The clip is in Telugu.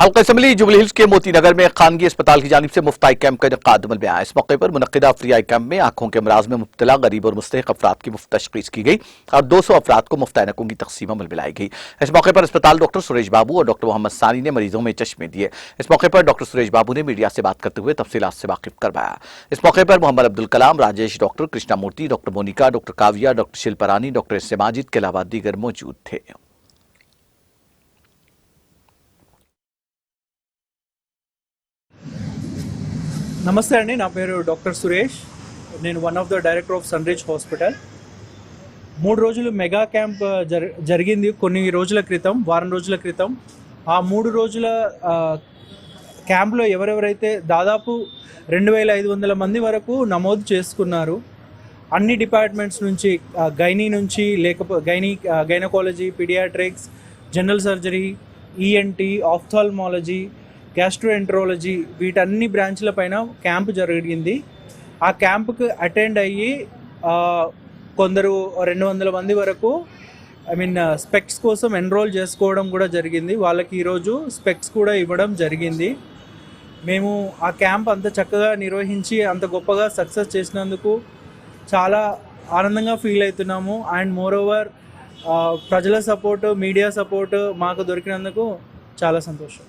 हल्का असम्बली जुबली हिल्स के मोती नगर में खानगी अस्पताल की जानिब से मुफ्त आई कैंप का इनेकाद अमल में आया। इस मौके पर मुनक्किदा फ्री आई कैंप में आंखों के अमराज में मुब्तला गरीब और मुस्तहिक अफराद की मुफ्त तशखीस की गई और 200 अफराद को मुफ्त ऐनकों की तकसीम अमल में लाई गई। इस मौके पर अस्पताल डॉक्टर सुरेश बाबू और डॉक्टर मोहम्मद सानी ने मरीजों में चश्मे दिए। इस मौके पर डॉक्टर सुरेश बाबू ने मीडिया से बात करते हुए तफसीलात से वाकिफ करवाया। इस मौके पर Mohammad Abdul Kalam, Rajesh, doctor Krishna Murthy, doctor Monika, doctor Kavya, doctor Shilparani, doctor S Majid के अलावा दीगर मौजूद थे। నమస్తే అండి, నా పేరు డాక్టర్ సురేష్. నేను one of the director of Sunrich hospital. 3 రోజులు మెగా క్యాంప్ జరిగింది కొన్ని రోజుల క్రితం, వారం రోజుల క్రితం. ఆ 3 రోజుల క్యాంప్లో ఎవరెవరైతే దాదాపు 2500 మంది వరకు నమోదు చేసుకున్నారు. అన్ని డిపార్ట్మెంట్స్ నుంచి, గైనీ నుంచి, gynaecology, paediatrics, general surgery, ENT, ophthalmology, gastroenterology, వీటన్ని బ్రాంచ్ల పైన క్యాంప్ జరిగింది. ఆ క్యాంప్కి అటెండ్ అయ్యి కొందరు 200 మంది వరకు స్పెక్స్ కోసం ఎన్రోల్ చేసుకోవడం కూడా జరిగింది. వాళ్ళకి ఈరోజు స్పెక్స్ కూడా ఇవ్వడం జరిగింది. మేము ఆ క్యాంప్ అంత చక్కగా నిర్వహించి అంత గొప్పగా సక్సెస్ చేసినందుకు చాలా ఆనందంగా ఫీల్ అవుతున్నాము. అండ్ మోర్ ఓవర్ ప్రజల సపోర్ట్, మీడియా సపోర్ట్ మాకు దొరికినందుకు చాలా సంతోషం.